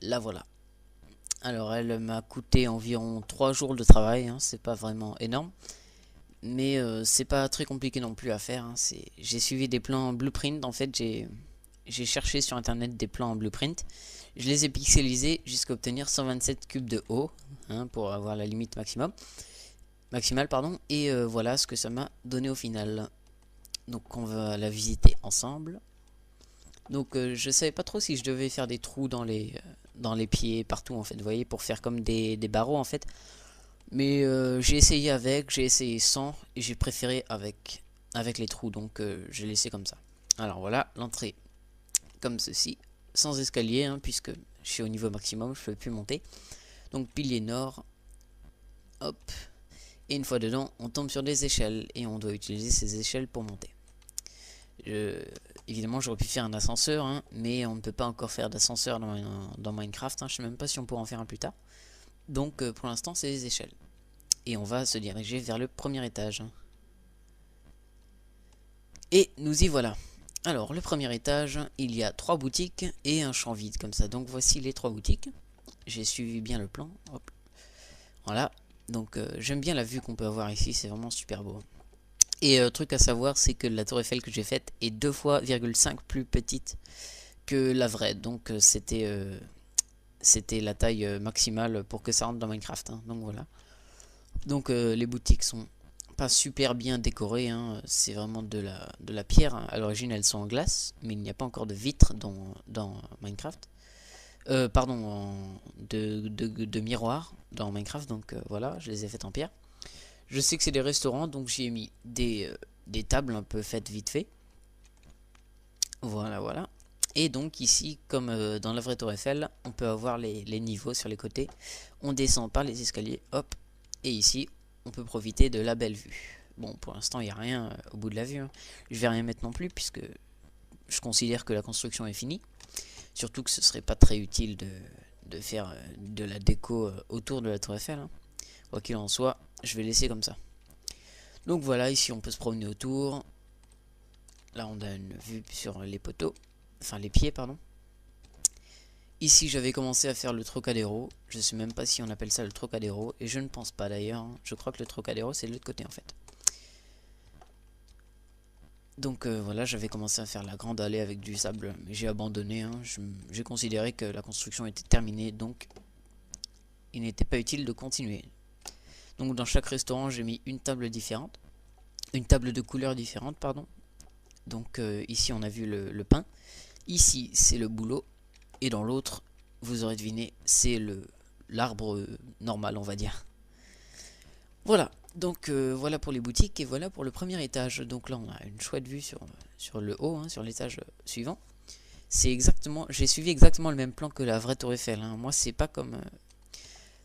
la voilà. Alors elle m'a coûté environ 3 jours de travail, hein, c'est pas vraiment énorme. Mais c'est pas très compliqué non plus à faire, hein. J'ai suivi des plans blueprint, en fait j'ai cherché sur internet des plans en blueprint. Je les ai pixelisés jusqu'à obtenir 127 cubes de haut, hein, pour avoir la limite maximale, pardon. Et voilà ce que ça m'a donné au final. Donc on va la visiter ensemble. Donc je savais pas trop si je devais faire des trous dans les pieds, partout en fait, vous voyez, pour faire comme des barreaux en fait. Mais j'ai essayé avec, j'ai essayé sans, et j'ai préféré avec les trous, donc j'ai laissé comme ça. Alors voilà, l'entrée comme ceci, sans escalier, hein, puisque je suis au niveau maximum, je ne peux plus monter. Donc pilier nord, hop, et une fois dedans, on tombe sur des échelles, et on doit utiliser ces échelles pour monter. Évidemment, j'aurais pu faire un ascenseur, hein, mais on ne peut pas encore faire d'ascenseur dans Minecraft, hein, je ne sais même pas si on pourra en faire un plus tard. Donc pour l'instant, c'est les échelles. Et on va se diriger vers le premier étage. Et nous y voilà. Alors, le premier étage, il y a 3 boutiques et un champ vide comme ça. Donc voici les 3 boutiques. J'ai suivi bien le plan. Hop. Voilà. Donc j'aime bien la vue qu'on peut avoir ici, c'est vraiment super beau. Et truc à savoir, c'est que la tour Eiffel que j'ai faite est 2 fois 5 plus petite que la vraie. Donc c'était la taille maximale pour que ça rentre dans Minecraft, hein. Donc voilà. Donc les boutiques sont pas super bien décorées, hein. C'est vraiment de la pierre, hein. À l'origine elles sont en glace, mais il n'y a pas encore de vitres dans Minecraft. Pardon, de miroirs dans Minecraft, donc voilà, je les ai faites en pierre. Je sais que c'est des restaurants, donc j'y ai mis des tables un peu faites vite fait. Voilà, voilà. Et donc ici, comme dans la vraie tour Eiffel, on peut avoir les niveaux sur les côtés. On descend par les escaliers, hop. Et ici, on peut profiter de la belle vue. Bon, pour l'instant, il n'y a rien au bout de la vue, hein. Je vais rien mettre non plus, puisque je considère que la construction est finie. Surtout que ce serait pas très utile de faire de la déco autour de la tour Eiffel, hein. Quoi qu'il en soit, je vais laisser comme ça. Donc voilà, ici on peut se promener autour. Là, on a une vue sur les poteaux. Enfin, les pieds, pardon. Ici, j'avais commencé à faire le Trocadéro. Je sais même pas si on appelle ça le Trocadéro. Et je ne pense pas d'ailleurs, hein. Je crois que le Trocadéro, c'est de l'autre côté en fait. Donc voilà, j'avais commencé à faire la grande allée avec du sable. Mais j'ai abandonné, hein. J'ai considéré que la construction était terminée. Donc, il n'était pas utile de continuer. Donc, dans chaque restaurant, j'ai mis une table différente. Une table de couleurs différentes, pardon. Donc, ici, on a vu le pain. Ici, c'est le boulot. Et dans l'autre, vous aurez deviné, c'est l'arbre normal, on va dire. Voilà, donc voilà pour les boutiques et voilà pour le premier étage. Donc là, on a une chouette vue sur le haut, hein, sur l'étage suivant. J'ai suivi exactement le même plan que la vraie tour Eiffel, hein. Moi, c'est pas comme...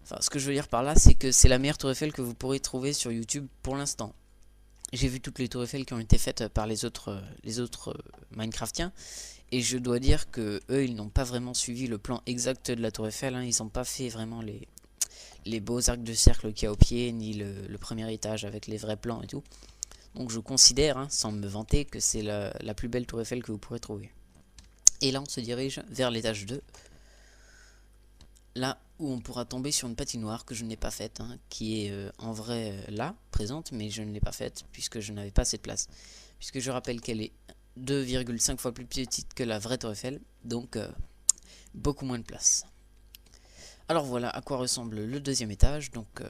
Enfin, ce que je veux dire par là, c'est que c'est la meilleure tour Eiffel que vous pourrez trouver sur YouTube pour l'instant. J'ai vu toutes les tours Eiffel qui ont été faites par les autres Minecraftiens. Et je dois dire que eux, ils n'ont pas vraiment suivi le plan exact de la tour Eiffel, hein. Ils n'ont pas fait vraiment les beaux arcs de cercle qu'il y a au pied, ni le premier étage avec les vrais plans et tout. Donc je considère, hein, sans me vanter, que c'est la plus belle tour Eiffel que vous pourrez trouver. Et là, on se dirige vers l'étage 2. Là où on pourra tomber sur une patinoire que je n'ai pas faite, hein, qui est en vrai là, présente, mais je ne l'ai pas faite puisque je n'avais pas assez de place. Puisque je rappelle qu'elle est 2,5 fois plus petite que la vraie tour Eiffel, donc beaucoup moins de place. Alors voilà à quoi ressemble le deuxième étage. Donc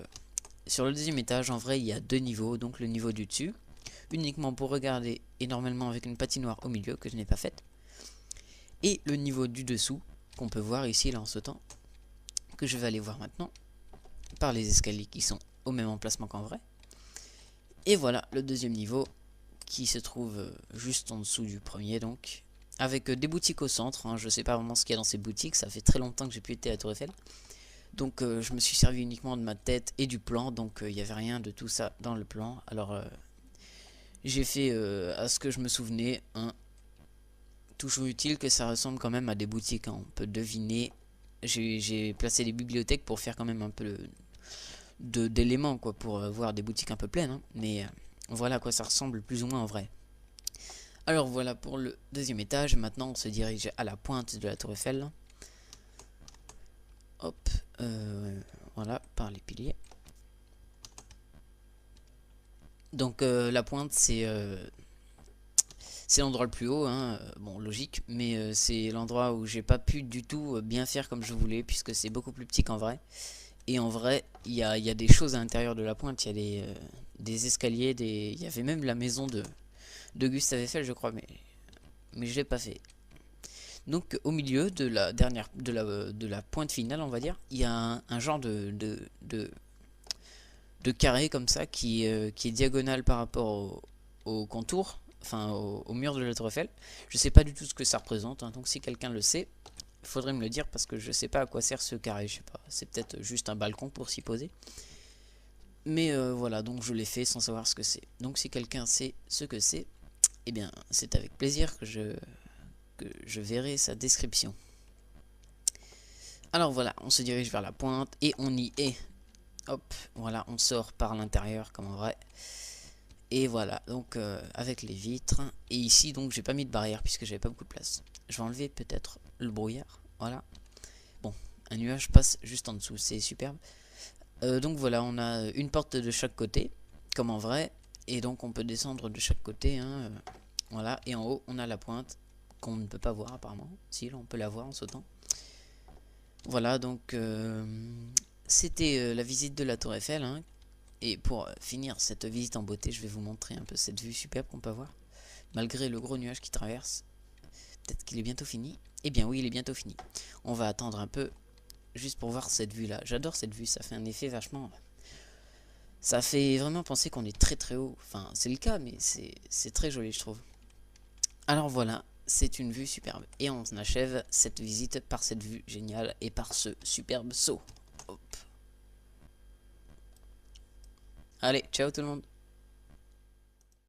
sur le deuxième étage, en vrai, il y a 2 niveaux. Donc le niveau du dessus, uniquement pour regarder, et normalement avec une patinoire au milieu que je n'ai pas faite. Et le niveau du dessous, qu'on peut voir ici là en sautant, que je vais aller voir maintenant, par les escaliers qui sont au même emplacement qu'en vrai. Et voilà le deuxième niveau, qui se trouve juste en dessous du premier, donc avec des boutiques au centre, hein. Je sais pas vraiment ce qu'il y a dans ces boutiques, ça fait très longtemps que j'ai pu être à la tour Eiffel. Donc je me suis servi uniquement de ma tête et du plan, donc il n'y avait rien de tout ça dans le plan. Alors j'ai fait à ce que je me souvenais, hein. Toujours utile que ça ressemble quand même à des boutiques, hein. On peut deviner. J'ai placé des bibliothèques pour faire quand même un peu d'éléments, quoi, pour voir des boutiques un peu pleines, hein. Mais voilà à quoi ça ressemble plus ou moins en vrai. Alors voilà pour le deuxième étage. Maintenant on se dirige à la pointe de la tour Eiffel. hop, voilà, par les piliers. Donc la pointe c'est l'endroit le plus haut, hein, bon logique, mais c'est l'endroit où j'ai pas pu du tout bien faire comme je voulais, puisque c'est beaucoup plus petit qu'en vrai. Et en vrai, il y a des choses à l'intérieur de la pointe, il y a des escaliers, il y avait même la maison de Gustave Eiffel, je crois, mais je l'ai pas fait. Donc au milieu de la dernière, de la pointe finale, on va dire, il y a un genre de carré comme ça qui est diagonal par rapport au contour, enfin au mur de la tour Eiffel. Je sais pas du tout ce que ça représente, hein, donc si quelqu'un le sait, il faudrait me le dire parce que je sais pas à quoi sert ce carré, je sais pas, c'est peut-être juste un balcon pour s'y poser. Mais voilà, donc je l'ai fait sans savoir ce que c'est. Donc si quelqu'un sait ce que c'est, eh bien c'est avec plaisir que je verrai sa description. Alors voilà, on se dirige vers la pointe et on y est. Hop, voilà, on sort par l'intérieur comme en vrai. Et voilà, donc avec les vitres. Et ici, donc, j'ai pas mis de barrière puisque j'avais pas beaucoup de place. Je vais enlever peut-être le brouillard. Voilà. Bon, un nuage passe juste en dessous, c'est superbe. Donc voilà, on a une porte de chaque côté, comme en vrai. Et donc on peut descendre de chaque côté. Hein, voilà, et en haut, on a la pointe qu'on ne peut pas voir apparemment. Si, là, on peut la voir en sautant. Voilà, donc c'était la visite de la tour Eiffel, hein. Et pour finir cette visite en beauté, je vais vous montrer un peu cette vue superbe qu'on peut avoir. Malgré le gros nuage qui traverse, peut-être qu'il est bientôt fini. Eh bien oui, il est bientôt fini. On va attendre un peu, juste pour voir cette vue-là. J'adore cette vue, ça fait un effet vachement... Ça fait vraiment penser qu'on est très très haut. Enfin, c'est le cas, mais c'est très joli, je trouve. Alors voilà, c'est une vue superbe. Et on achève cette visite par cette vue géniale et par ce superbe saut. Hop. Allez, ciao tout le monde.